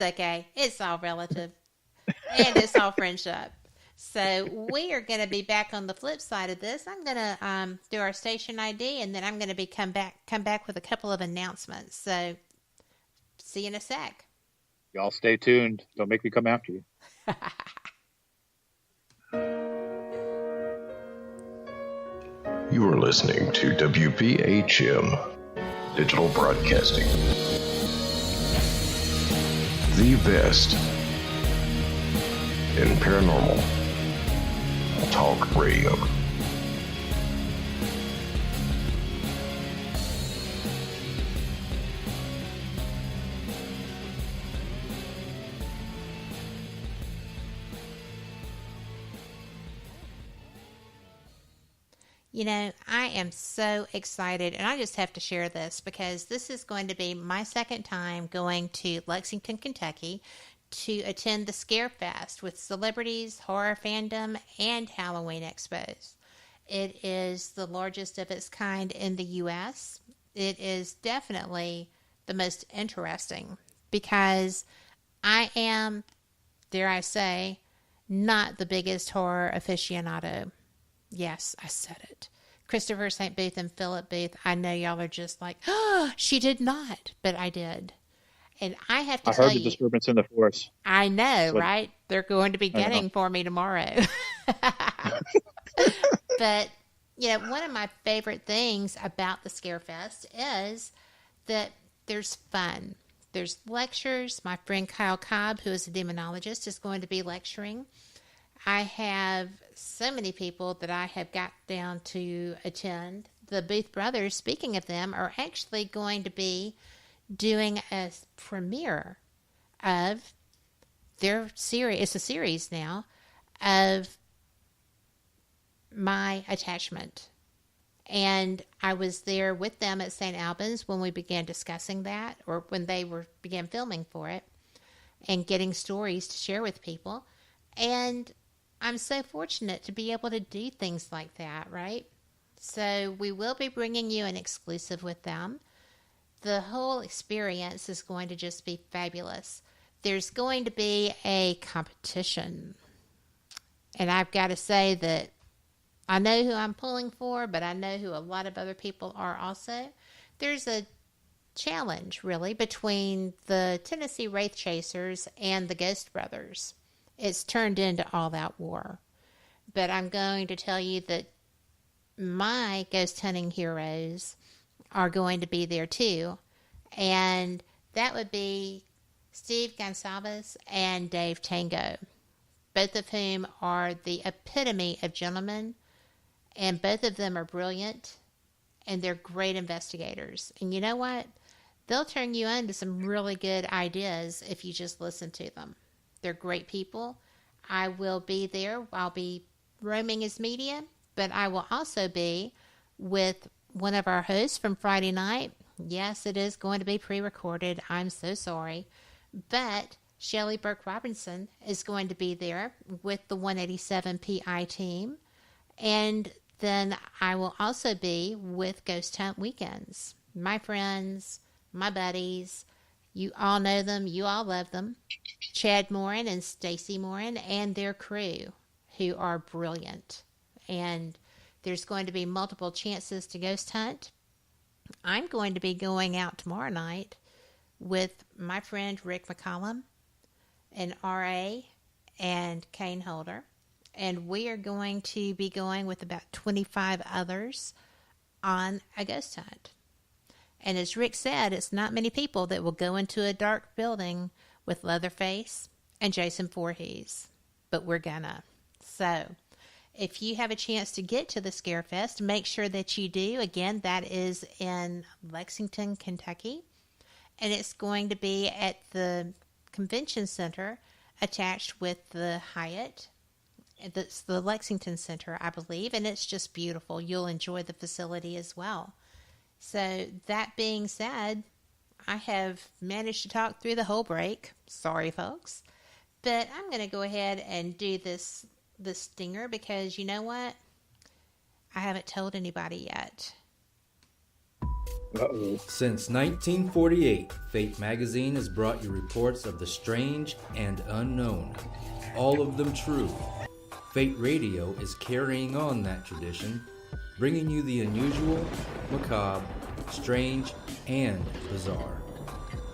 okay. It's all relative and it's all friendship. So we are going to be back on the flip side of this. I'm going to do our station ID, and then I'm going to be come back with a couple of announcements. So see you in a sec. Y'all stay tuned. Don't make me come after you. You are listening to WPHM Digital Broadcasting. The best in paranormal talk radio. You know, I am so excited, and I just have to share this because this is going to be my second time going to Lexington, Kentucky to attend the Scare Fest with celebrities, horror fandom, and Halloween expos. It is the largest of its kind in the U.S. It is definitely the most interesting because I am, dare I say, not the biggest horror aficionado. Yes, I said it. Christopher St. Booth and Philip Booth, I know y'all are just like, oh, she did not, but I did. And I have to I tell heard the you, disturbance in the force. I know, So right? They're going to be I know. getting for me tomorrow. But, you know, one of my favorite things about the Scarefest is that there's fun. There's lectures. My friend Kyle Cobb, who is a demonologist, is going to be lecturing. I have so many people that I have got down to attend. The Booth brothers, speaking of them, are actually going to be doing a premiere of their series. It's a series now of My Attachment. And I was there with them at St. Albans when we began discussing that, or when they began filming for it and getting stories to share with people. And I'm so fortunate to be able to do things like that, right? So we will be bringing you an exclusive with them. The whole experience is going to just be fabulous. There's going to be a competition. And I've got to say that I know who I'm pulling for, but I know who a lot of other people are also. There's a challenge, really, between the Tennessee Wraith Chasers and the Ghost Brothers. It's turned into all-out war. But I'm going to tell you that my ghost hunting heroes are going to be there too. And that would be Steve Gonsalves and Dave Tango, both of whom are the epitome of gentlemen. And both of them are brilliant. And they're great investigators. And you know what? They'll turn you on to some really good ideas if you just listen to them. They're great people. I will be there. I'll be roaming as media, but I will also be with one of our hosts from Friday night. Yes, it is going to be pre-recorded. I'm so sorry. But Shelley Burke Robinson is going to be there with the 187 PI team. And then I will also be with Ghost Hunt Weekends. My friends, my buddies, you all know them, you all love them. Chad Morin and Stacy Morin and their crew, who are brilliant. And there's going to be multiple chances to ghost hunt. I'm going to be going out tomorrow night with my friend Rick McCollum and R.A. and Kane Holder. And we are going to be going with about 25 others on a ghost hunt. And as Rick said, it's not many people that will go into a dark building with Leatherface and Jason Voorhees. But we're gonna. So, if you have a chance to get to the Scarefest, make sure that you do. Again, that is in Lexington, Kentucky. And it's going to be at the convention center attached with the Hyatt. It's the Lexington Center, I believe. And it's just beautiful. You'll enjoy the facility as well. So, that being said, I have managed to talk through the whole break. Sorry, folks. But I'm going to go ahead and do this stinger because you know what? I haven't told anybody yet. Uh-oh. Since 1948, Fate magazine has brought you reports of the strange and unknown, all of them true. Fate Radio is carrying on that tradition, bringing you the unusual, macabre, strange, and bizarre.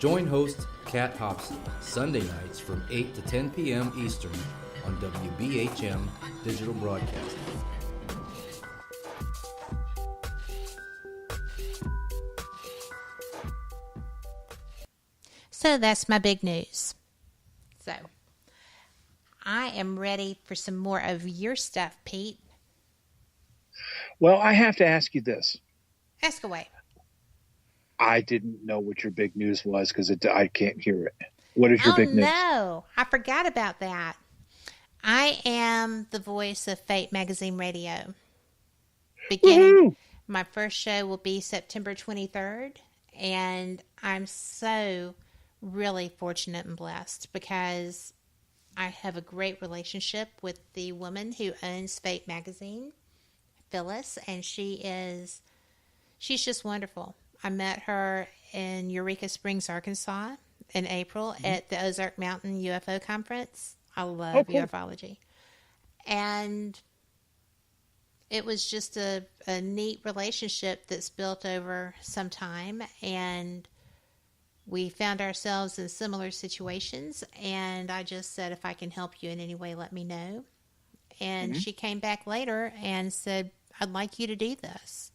Join host Kat Hobson Sunday nights from 8 to 10 p.m. Eastern on WBHM Digital Broadcasting. So that's my big news. So I am ready for some more of your stuff, Pete. Well, I have to ask you this. Ask away. I didn't know what your big news was because I can't hear it. What is your big news? No, I forgot about that. I am the voice of Fate Magazine Radio. Woohoo! My first show will be September 23rd, and I'm so really fortunate and blessed because I have a great relationship with the woman who owns Fate Magazine, Phyllis, and she's just wonderful. I met her in Eureka Springs, Arkansas in April at the Ozark Mountain UFO Conference. I love cool. ufology. And it was just a neat relationship that's built over some time, and we found ourselves in similar situations, and I just said, if I can help you in any way, let me know. And she came back later and said, I'd like you to do this.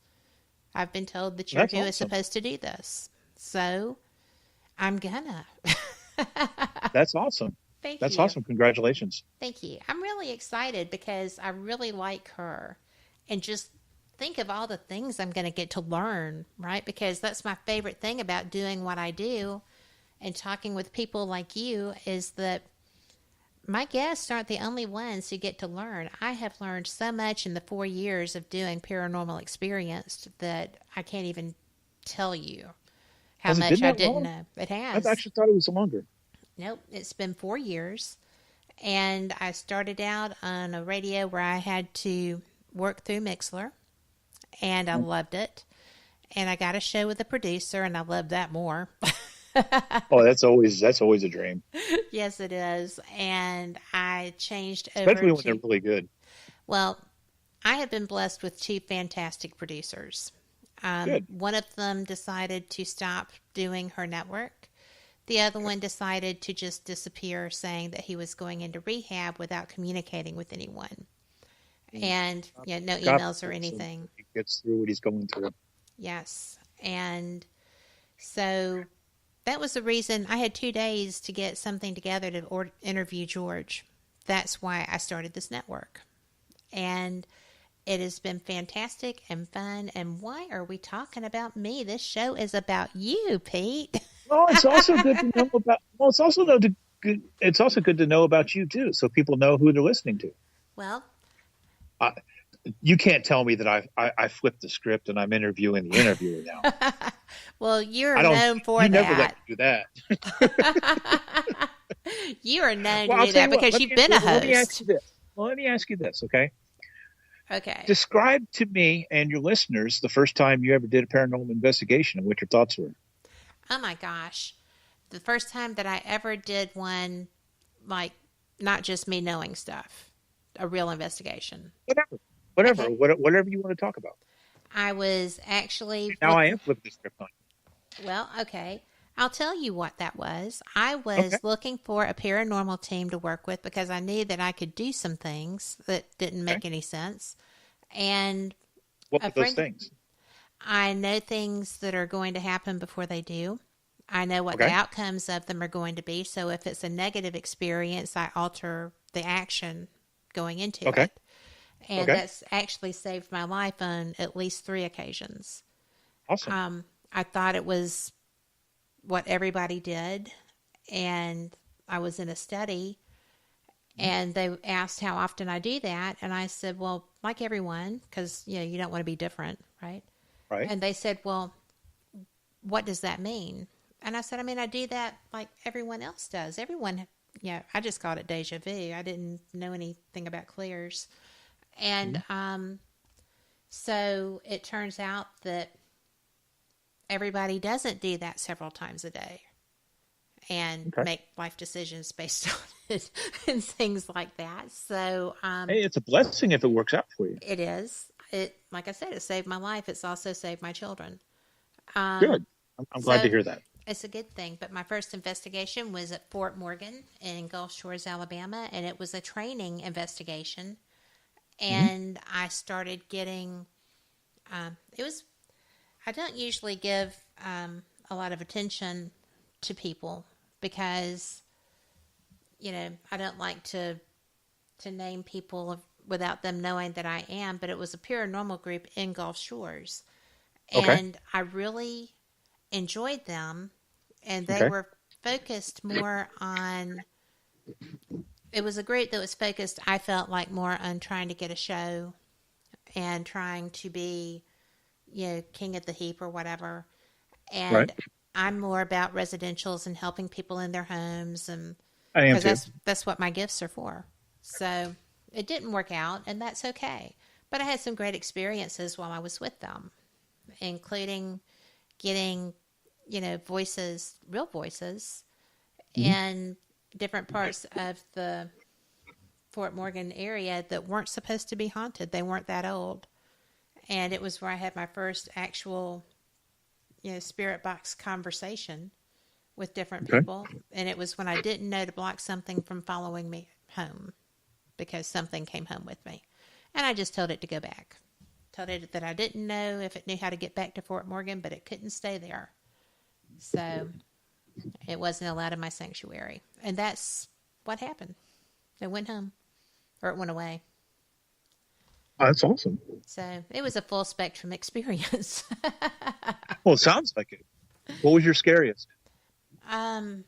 I've been told that you're That's who is awesome. supposed to do this. So I'm gonna. That's awesome. Thank That's you. awesome. Congratulations. Thank you. I'm really excited because I really like her, and just think of all the things I'm going to get to learn, right? Because that's my favorite thing about doing what I do and talking with people like you is that my guests aren't the only ones who get to learn. I have learned so much in the 4 years of doing paranormal experience that I can't even tell you how Has it much been I that didn't long? know. It I has. actually thought it was longer. Nope, it's been 4 years. And I started out on a radio where I had to work through Mixler, and I loved it. And I got a show with a producer, and I loved that more. Oh, that's always a dream, Yes, it is. And I changed especially over when they're really good. well, I have been blessed with two fantastic producers. Good. One of them decided to stop doing her network. The other one decided to just disappear, saying that he was going into rehab without communicating with anyone. And no God emails or bless him. anything. He gets through what he's going through. Yes. And so that was the reason I had 2 days to get something together to interview George. That's why I started this network. And it has been fantastic and fun. And why are we talking about me? This show is about you, Pete. Well, it's also good to know about. Well, it's also good. It's also good to know about you too, so people know who they're listening to. Well, You can't tell me that I flipped the script and I'm interviewing the interviewer now. well, you're I don't. known for you that. never let me do that. You are known Well, to I'll do tell that you what, because let you've me- been a Let me ask host. you this. Well, let me ask you this, okay? Okay. Describe to me and your listeners the first time you ever did a paranormal investigation and what your thoughts were. Oh my gosh. The first time that I ever did one, like, not just me knowing stuff, a real investigation. Whatever, Okay. whatever you want to talk about. I was actually. Now I am flipping the script on you. Well, okay. I'll tell you what that was. I was Okay. looking for a paranormal team to work with because I knew that I could do some things that didn't make Okay. any sense. And What a were those friend- things? I know things that are going to happen before they do. I know what the Okay. outcomes of them are going to be. So if it's a negative experience, I alter the action going into Okay. it. And Okay. that's actually saved my life on at least 3 occasions. Awesome. I thought it was what everybody did, and I was in a study, and they asked how often I do that, and I said, well, like everyone, because you don't want to be different, right? Right. And they said, well, what does that mean? And I said, I mean, I do that like everyone else does. Everyone, I just called it deja vu. I didn't know anything about clears. And so it turns out that everybody doesn't do that several times a day and Okay. make life decisions based on it and things like that. So, Hey, it's a blessing if it works out for you. it is. It, like I said, it saved my life. It's also saved my children. Um, Good. I'm glad to so hear that. it's a good thing. But my first investigation was at Fort Morgan in Gulf Shores, Alabama, and it was a training investigation. And I started getting, it was, I don't usually give a lot of attention to people because, I don't like to name people without them knowing that I am, but it was a paranormal group in Gulf Shores. Okay. And I really enjoyed them, and they Okay. were focused more on, it was a group that was focused, I felt like, more on trying to get a show and trying to be, king of the heap or whatever. And Right. I'm more about residentials and helping people in their homes, and I am because too. that's what my gifts are for. So it didn't work out, and that's okay. But I had some great experiences while I was with them, including getting, voices, real voices, in different parts of the Fort Morgan area that weren't supposed to be haunted. They weren't that old. And it was where I had my first actual, spirit box conversation with different Okay. people. And it was when I didn't know to block something from following me home because something came home with me. And I just told it to go back. Told it that I didn't know if it knew how to get back to Fort Morgan, but it couldn't stay there. So it wasn't allowed in my sanctuary. And that's what happened. It went home, or it went away. Oh, that's awesome. So it was a full spectrum experience. Well, it sounds like it. What was your scariest? um,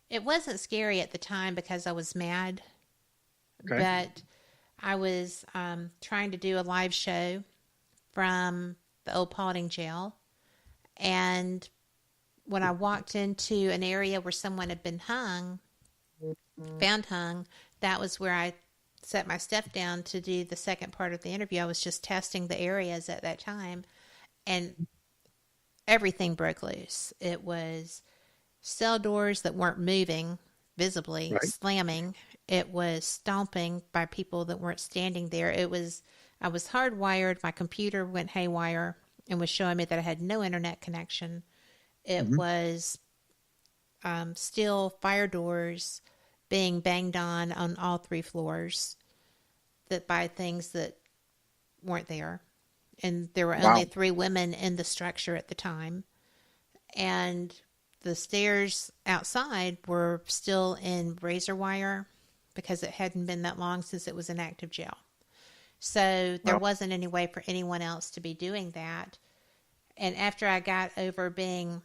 it wasn't scary at the time because I was mad, Okay. but I was trying to do a live show from the old Paulding jail. And when I walked into an area where someone had been found hung, that was where I set my stuff down to do the second part of the interview. I was just testing the areas at that time, and everything broke loose. It was cell doors that weren't moving visibly, Right. slamming. It was stomping by people that weren't standing there. I was hardwired. My computer went haywire and was showing me that I had no internet connection. It was steel fire doors being banged on all 3 floors that by things that weren't there. And there were only 3 women in the structure at the time. And the stairs outside were still in razor wire because it hadn't been that long since it was an active jail. So there wasn't any way for anyone else to be doing that. And after I got over being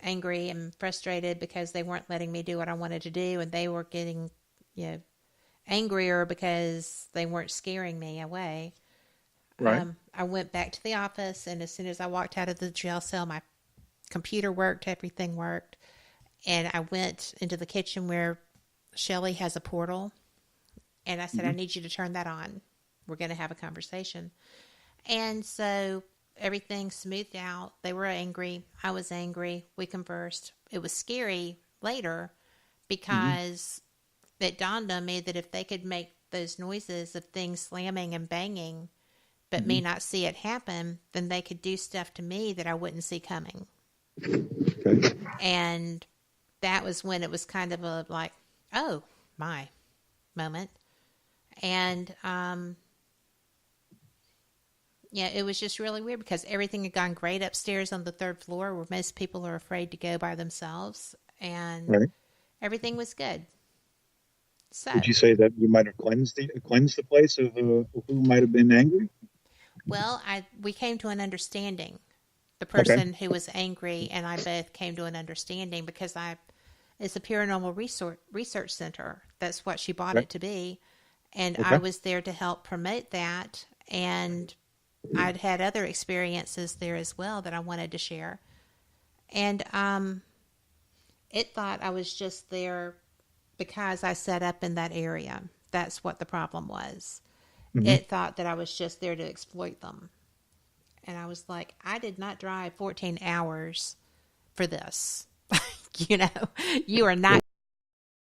angry and frustrated because they weren't letting me do what I wanted to do, and they were getting, angrier because they weren't scaring me away. Right. I went back to the office, and as soon as I walked out of the jail cell, my computer worked, everything worked. And I went into the kitchen where Shelly has a portal, and I said, I need you to turn that on. We're going to have a conversation. And so everything smoothed out. They were angry. I was angry. We conversed. It was scary later because it dawned on me that if they could make those noises of things slamming and banging, but me not see it happen, then they could do stuff to me that I wouldn't see coming. Okay. And that was when it was kind of a like, oh my moment. And yeah, it was just really weird because everything had gone great upstairs on the 3rd floor where most people are afraid to go by themselves, and Right. everything was good. So, Would you say that you might have cleansed the place of who might have been angry? well, we came to an understanding. The Okay. person who was angry and I both came to an understanding because it's a paranormal research center. That's what she bought Okay. it to be. And Okay. I was there to help promote that. And I'd had other experiences there as well that I wanted to share. And it thought I was just there because I set up in that area. That's what the problem was. It thought that I was just there to exploit them. And I was like, I did not drive 14 hours for this. You know, you are not